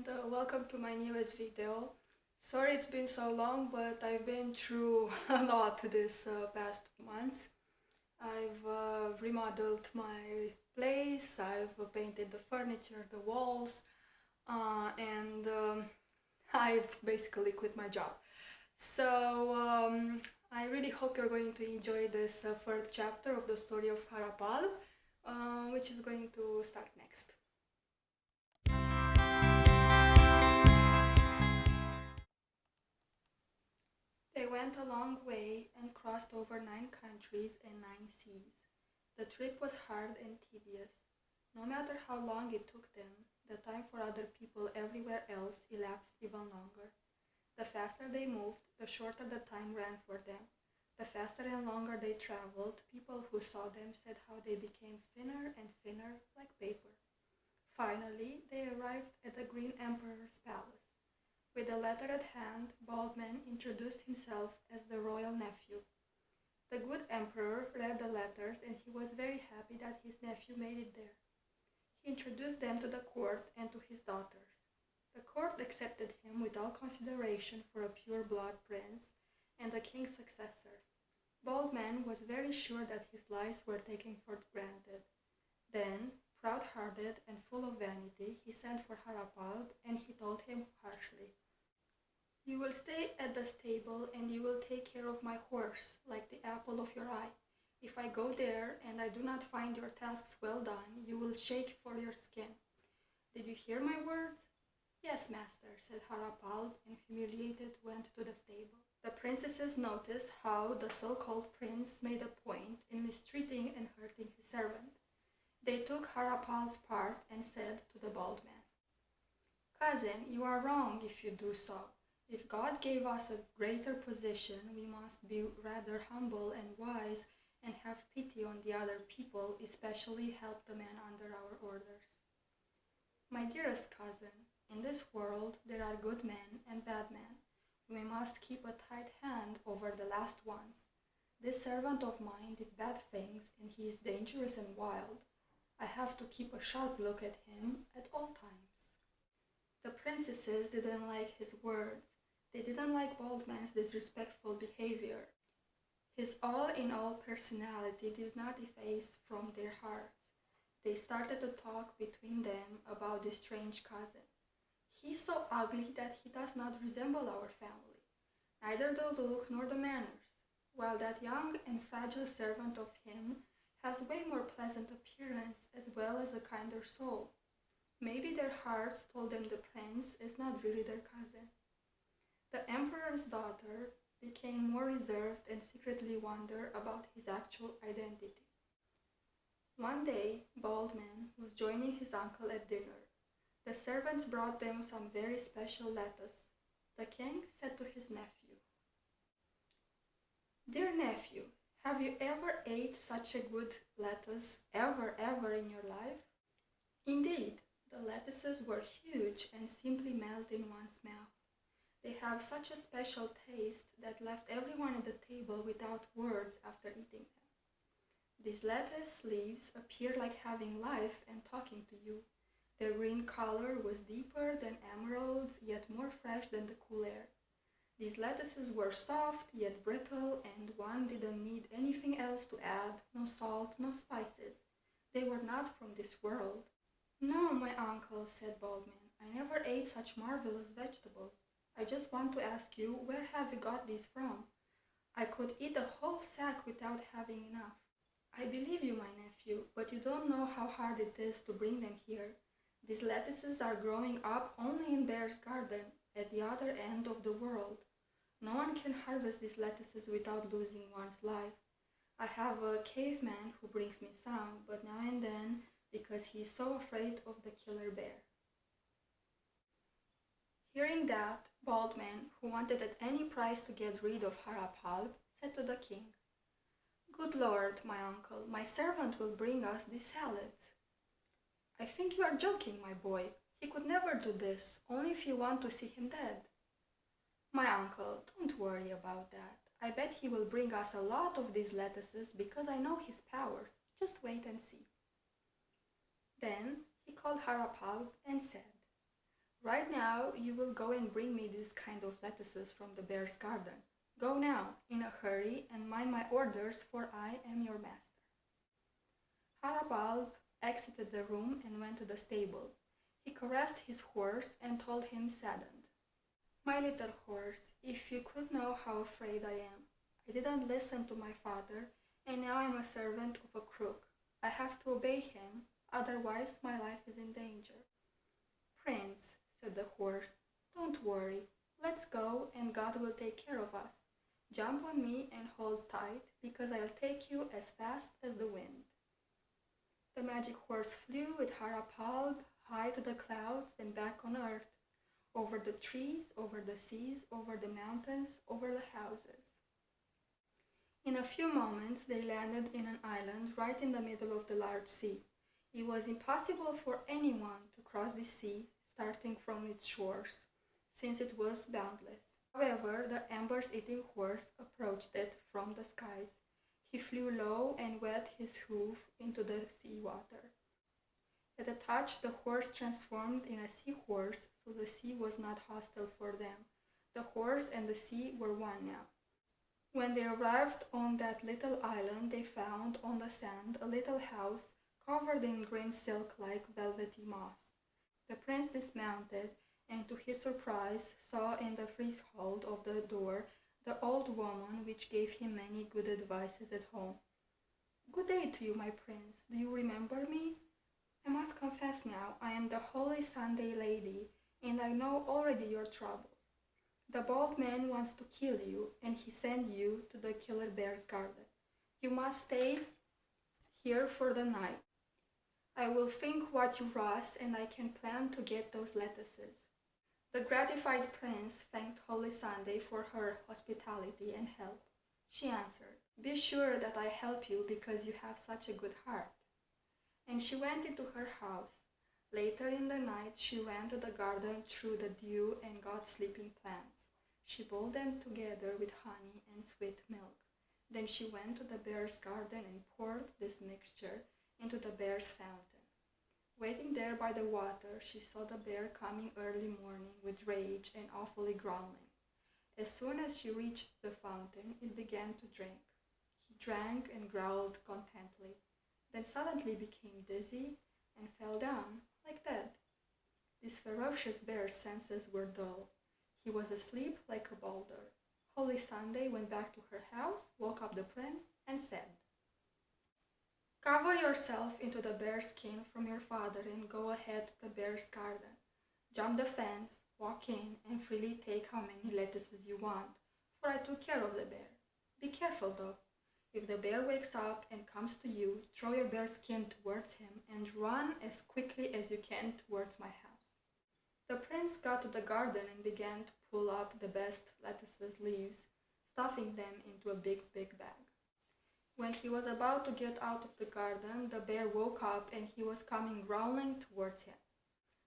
and welcome to my newest video. Sorry it's been so long, but I've been through a lot this past months. I've remodeled my place, I've painted the furniture, the walls, and I've basically quit my job. So I really hope you're going to enjoy this third chapter of the story of Harap, which is going to start next. They went a long way and crossed over 9 countries and 9 seas. The trip was hard and tedious. No matter how long it took them, the time for other people everywhere else elapsed even longer. The faster they moved, the shorter the time ran for them. The faster and longer they traveled, people who saw them said how they became thinner and thinner like paper. Finally, they arrived at the Green Emperor's palace. With a letter at hand, Baldman introduced himself as the royal nephew. The good emperor read the letters and he was very happy that his nephew made it there. He introduced them to the court and to his daughters. The court accepted him with all consideration for a pure-blood prince and the king's successor. Baldman was very sure that his lies were taken for granted. Then, proud-hearted and full of vanity, he sent for Harap and he told him harshly, "You will stay at the stable and you will take care of my horse, like the apple of your eye. If I go there and I do not find your tasks well done, you will shake for your skin. Did you hear my words?" "Yes, master," said Harap, and humiliated went to the stable. The princesses noticed how the so-called prince made a point in mistreating and hurting his servant. They took Harapal's part and said to the bald man, "Cousin, you are wrong if you do so. If God gave us a greater position, we must be rather humble and wise and have pity on the other people, especially help the men under our orders." "My dearest cousin, in this world there are good men and bad men. We must keep a tight hand over the last ones. This servant of mine did bad things and he is dangerous and wild. I have to keep a sharp look at him at all times." The princesses didn't like his words. They didn't like Baldman's disrespectful behavior. His all-in-all personality did not efface from their hearts. They started to talk between them about this strange cousin. "He's so ugly that he does not resemble our family, neither the look nor the manners, while that young and fragile servant of him has way more pleasant appearance as well as a kinder soul. Maybe their hearts told them the prince is not really their cousin." The emperor's daughter became more reserved and secretly wondered about his actual identity. One day, Baldman was joining his uncle at dinner. The servants brought them some very special lettuce. The king said to his nephew, "Dear nephew, have you ever ate such a good lettuce ever in your life?" Indeed, the lettuces were huge and simply melt in one's mouth. They have such a special taste that left everyone at the table without words after eating them. These lettuce leaves appear like having life and talking to you. Their green color was deeper than emeralds, yet more fresh than the cool air. These lettuces were soft, yet brittle, and one didn't need anything else to add, no salt, no spices. They were not from this world." "No, my uncle," said Baldman, "I never ate such marvelous vegetables. I just want to ask you, where have you got these from? I could eat a whole sack without having enough." "I believe you, my nephew, but you don't know how hard it is to bring them here. These lettuces are growing up only in Bear's garden, at the other end of the world. No one can harvest these lettuces without losing one's life. I have a caveman who brings me some, but now and then, because he is so afraid of the killer bear." Hearing that, Baldman, who wanted at any price to get rid of Harap, said to the king, "Good Lord, my uncle, my servant will bring us these salads." "I think you are joking, my boy. He could never do this, only if you want to see him dead." "My uncle, don't worry about that. I bet he will bring us a lot of these lettuces because I know his powers. Just wait and see." Then he called Harap and said, Right now you will go and bring me this kind of lettuces from the bear's garden. Go now, in a hurry, and mind my orders, for I am your master. Harap exited the room and went to the stable. He caressed his horse and told him saddened, "My little horse, if you could know how afraid I am. I didn't listen to my father, and now I'm a servant of a crook. I have to obey him, otherwise my life is in danger." "Prince," said the horse, "don't worry. Let's go, and God will take care of us. Jump on me and hold tight, because I'll take you as fast as the wind." The magic horse flew with Harap high to the clouds, then back on earth, over the trees, over the seas, over the mountains, over the houses. In a few moments they landed in an island right in the middle of the large sea. It was impossible for anyone to cross the sea starting from its shores, since it was boundless. However, the embers-eating horse approached it from the skies. He flew low and wet his hoof into the sea water. At a touch, the horse transformed in a seahorse, so the sea was not hostile for them. The horse and the sea were one now. When they arrived on that little island, they found on the sand a little house covered in green silk like velvety moss. The prince dismounted, and to his surprise saw in the threshold of the door the old woman, which gave him many good advices at home. "Good day to you, my prince. Do you remember me? I must confess now, I am the Holy Sunday lady, and I know already your troubles. The bald man wants to kill you, and he sent you to the killer bear's garden. You must stay here for the night. I will think what you wrought, and I can plan to get those lettuces." The gratified prince thanked Holy Sunday for her hospitality and help. She answered, "Be sure that I help you because you have such a good heart." And she went into her house. Later in the night she ran to the garden through the dew and got sleeping plants. She boiled them together with honey and sweet milk. Then she went to the bear's garden and poured this mixture into the bear's fountain. Waiting there by the water, she saw the bear coming early morning with rage and awfully growling. As soon as she reached the fountain, it began to drink. He drank and growled contentedly, then suddenly became dizzy and fell down like dead. This ferocious bear's senses were dull. He was asleep like a boulder. Holy Sunday went back to her house, woke up the prince, and said, "Cover yourself into the bear skin from your father and go ahead to the bear's garden. Jump the fence, walk in, and freely take how many lettuces you want, for I took care of the bear. Be careful though. If the bear wakes up and comes to you, throw your bear skin towards him and run as quickly as you can towards my house." The prince got to the garden and began to pull up the best lettuces leaves, stuffing them into a big bag. When he was about to get out of the garden, the bear woke up and he was coming growling towards him.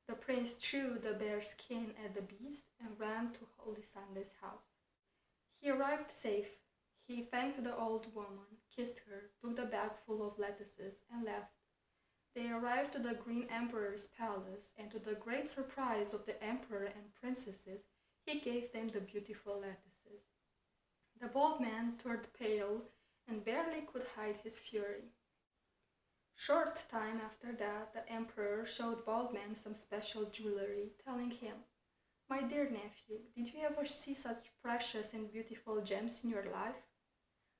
The prince threw the bear's skin at the beast and ran to Holy Sunday's house. He arrived safe. He thanked the old woman, kissed her, took the bag full of lettuces, and left. They arrived to the Green Emperor's palace, and to the great surprise of the emperor and princesses, he gave them the beautiful lettuces. The bold man turned pale and barely could hide his fury. Short time after that, the emperor showed Baldman some special jewelry, telling him, "My dear nephew, did you ever see such precious and beautiful gems in your life?"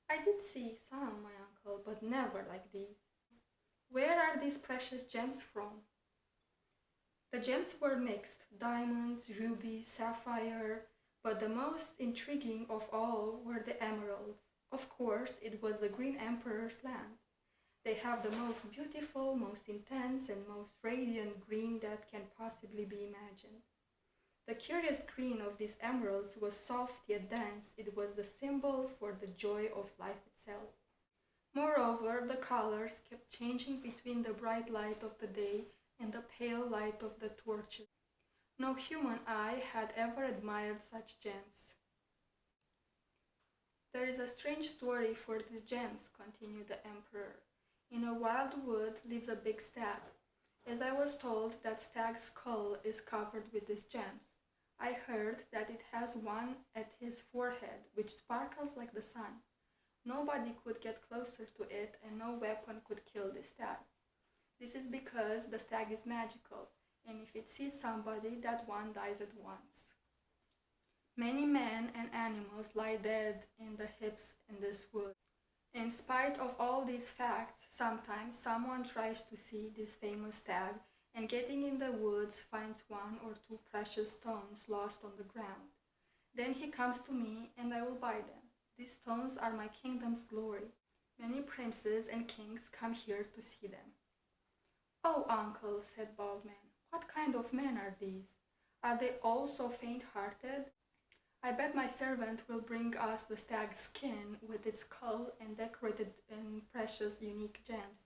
"I did see some, my uncle, but never like these." "Where are these precious gems from?" The gems were mixed, diamonds, rubies, sapphire, but the most intriguing of all were the emeralds. Of course, it was the Green Emperor's land. They have the most beautiful, most intense, and most radiant green that can possibly be imagined. The curious green of these emeralds was soft yet dense. It was the symbol for the joy of life itself. Moreover, the colors kept changing between the bright light of the day and the pale light of the torches. No human eye had ever admired such gems. "There is a strange story for these gems," continued the emperor. "In a wild wood lives a big stag. as I was told that stag's skull is covered with these gems. I heard that it has one at his forehead which sparkles like the sun. Nobody could get closer to it and no weapon could kill the stag. This is because the stag is magical, and if it sees somebody, that one dies at once. Many men and animals lie dead in the hips in this wood. In spite of all these facts, sometimes someone tries to see this famous stag and getting in the woods finds one or two precious stones lost on the ground. Then he comes to me and I will buy them. These stones are my kingdom's glory. Many princes and kings come here to see them. "Oh, uncle," said Bald Man, "what kind of men are these? Are they all so faint-hearted? I bet my servant will bring us the stag's skin with its skull and decorated in precious, unique gems."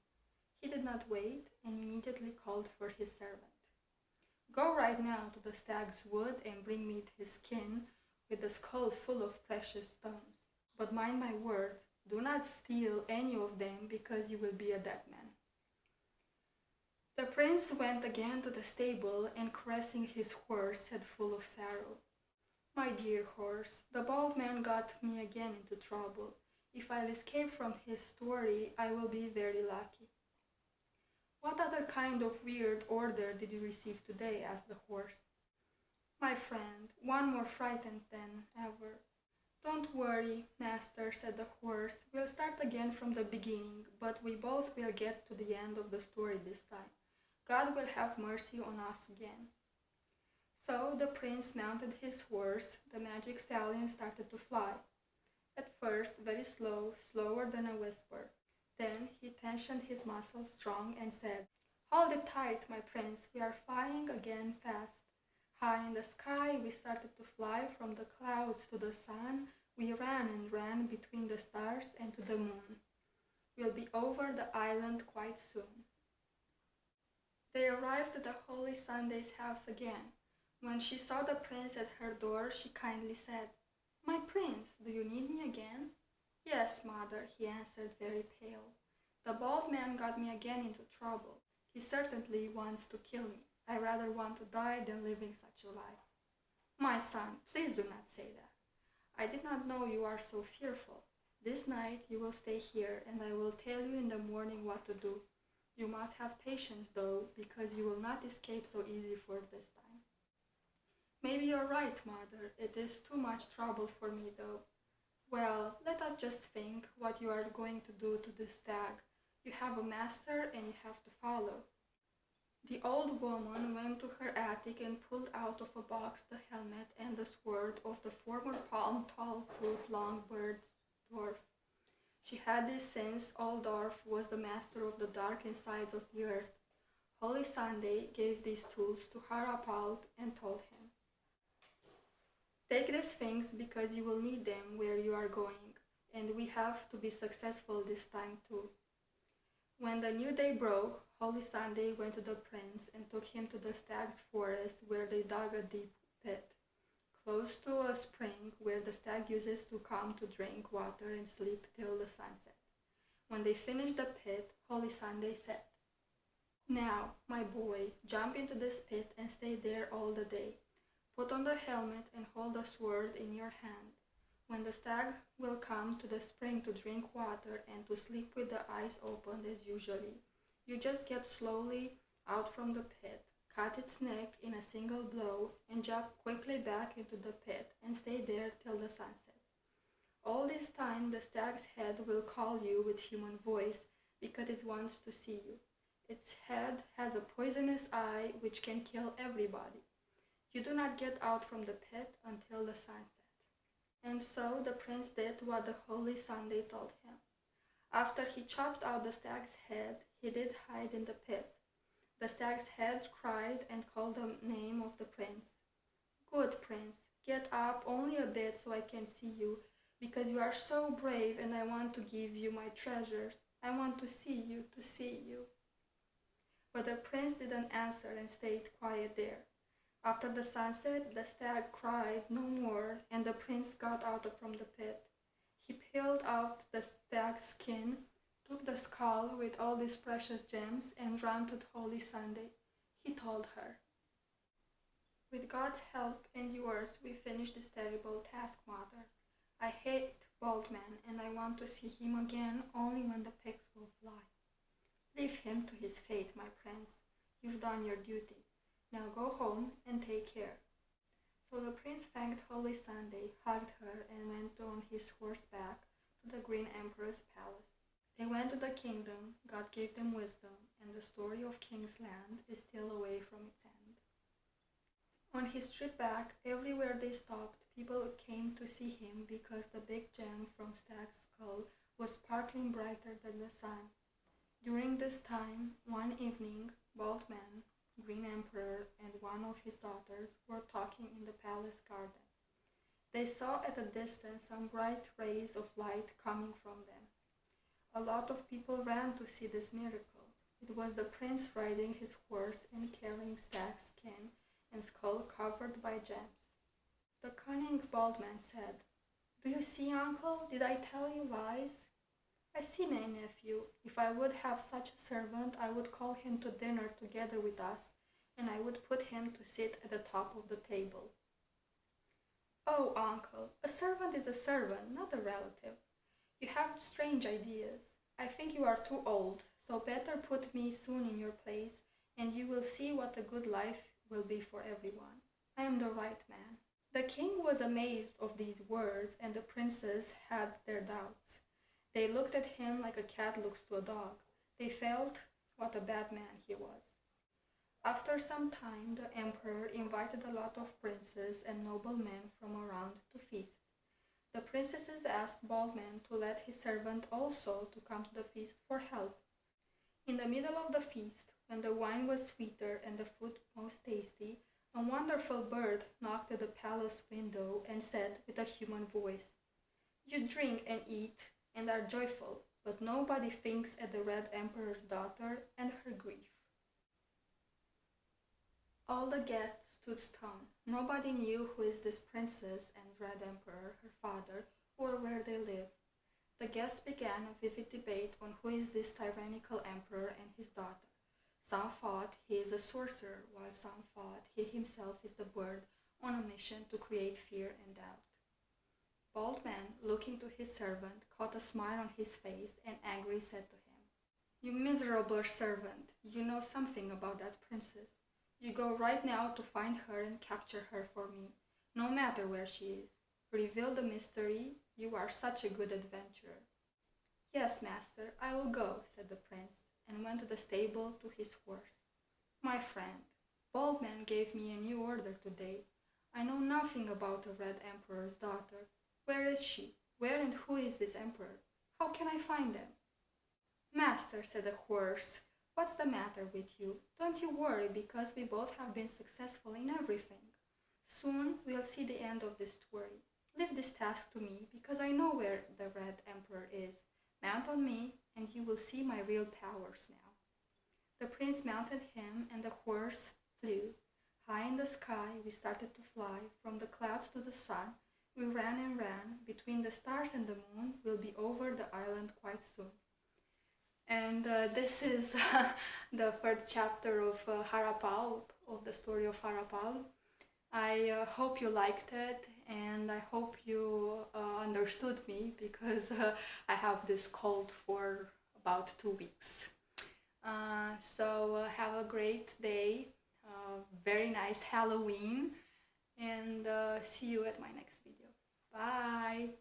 He did not wait and immediately called for his servant. "Go right now to the stag's wood and bring me his skin with the skull full of precious stones. But mind my words, do not steal any of them because you will be a dead man." The prince went again to the stable and caressing his horse said full of sorrow, "My dear horse, the bald man got me again into trouble. If I'll escape from his story, I will be very lucky." "What other kind of weird order did you receive today?" asked the horse. "My friend, one more frightened than ever." "Don't worry, master," said the horse. "We'll start again from the beginning, but we both will get to the end of the story this time. God will have mercy on us again." So the prince mounted his horse. The magic stallion started to fly. At first, very slow, slower than a whisper. Then he tensioned his muscles strong and said, "Hold it tight, my prince, we are flying again fast." High in the sky, we started to fly from the clouds to the sun. We ran and ran between the stars and to the moon. We'll be over the island quite soon. They arrived at the Holy Sunday's house again. When she saw the prince at her door, she kindly said, "My prince, do you need me again?" "Yes, mother," he answered, very pale. "The bald man got me again into trouble. He certainly wants to kill me. I rather want to die than living such a life." "My son, please do not say that. I did not know you are so fearful. This night you will stay here, and I will tell you in the morning what to do. You must have patience, though, because you will not escape so easy for this time." "Maybe you're right, mother. It is too much trouble for me, though. Well, let us just think what you are going to do to this stag. You have a master and you have to follow." The old woman went to her attic and pulled out of a box the helmet and the sword of the former palm-tall-foot-long bird dwarf. She had this since old dwarf was the master of the dark insides of the earth. Holy Sunday gave these tools to Harap and told him, "Take these things because you will need them where you are going, and we have to be successful this time too." When the new day broke, Holy Sunday went to the prince and took him to the stag's forest where they dug a deep pit, close to a spring where the stag uses to come to drink water and sleep till the sunset. When they finished the pit, Holy Sunday said, "Now, my boy, jump into this pit and stay there all the day. Put on the helmet and hold a sword in your hand. When the stag will come to the spring to drink water and to sleep with the eyes opened as usually, you just get slowly out from the pit, cut its neck in a single blow, and jump quickly back into the pit and stay there till the sunset. All this time the stag's head will call you with human voice because it wants to see you. Its head has a poisonous eye which can kill everybody. You do not get out from the pit until the sunset." And so the prince did what the Holy Sunday told him. After he chopped out the stag's head, he did hide in the pit. The stag's head cried and called the name of the prince. "Good prince, get up only a bit so I can see you, because you are so brave and I want to give you my treasures. I want to see you, to see you." But the prince didn't answer and stayed quiet there. After the sunset, the stag cried no more, and the prince got out from the pit. He peeled out the stag's skin, took the skull with all these precious gems and ran to Holy Sunday. He told her, "With God's help and yours, we finish this terrible task, Mother. I hate Bald Man, and I want to see him again only when the pigs will fly. Leave him to his fate, my prince. You've done your duty. Now go home and take care." So the prince thanked Holy Sunday, hugged her, and went on his horseback to the Green Emperor's palace. They went to the kingdom, God gave them wisdom, and the story of King's Land is still away from its end. On his trip back, everywhere they stopped, people came to see him because the big gem from Stag's skull was sparkling brighter than the sun. During this time, one evening, Bald Man, Green Emperor, and one of his daughters were talking in the palace garden. They saw at a distance some bright rays of light coming from them. A lot of people ran to see this miracle. It was the prince riding his horse and carrying Stag's skin and skull covered by gems. The cunning Bald Man said, "Do you see, uncle? Did I tell you lies? I see, my nephew. If I would have such a servant, I would call him to dinner together with us, and I would put him to sit at the top of the table." "Oh, uncle, a servant is a servant, not a relative. You have strange ideas. I think you are too old, so better put me soon in your place, and you will see what a good life will be for everyone. I am the right man." The king was amazed of these words, and the princes had their doubts. They looked at him like a cat looks to a dog. They felt what a bad man he was. After some time, the emperor invited a lot of princes and noblemen from around to feast. The princesses asked Bald Man to let his servant also to come to the feast for help. In the middle of the feast, when the wine was sweeter and the food most tasty, a wonderful bird knocked at the palace window and said with a human voice, "You drink and eat and are joyful, but nobody thinks at the Red Emperor's daughter and her grief." All the guests stood stone. Nobody knew who is this princess and Red Emperor, her father, or where they live. The guests began a vivid debate on who is this tyrannical emperor and his daughter. Some thought he is a sorcerer, while some thought he himself is the bird on a mission to create fear and doubt. Bald Man, looking to his servant, caught a smile on his face and angrily said to him, "You miserable servant, you know something about that princess. You go right now to find her and capture her for me, no matter where she is. Reveal the mystery, you are such a good adventurer." "Yes, master, I will go," said the prince, and went to the stable to his horse. "My friend, Bald Man gave me a new order today. I know nothing about the Red Emperor's daughter. Where is she? Where and who is this emperor? How can I find them?" "Master," said the horse, "what's the matter with you? Don't you worry, because we both have been successful in everything. Soon we'll see the end of this story. Leave this task to me, because I know where the Red Emperor is. Mount on me, and you will see my real powers now." The prince mounted him, and the horse flew. High in the sky we started to fly, from the clouds to the sun. We ran and ran. Between the stars and the moon, we'll be over the island quite soon. And this is the third chapter of Harap, of the story of Harap. I hope you liked it, and I hope you understood me, because I have this cold for about 2 weeks. So have a great day, very nice Halloween, and see you at my next video. Bye!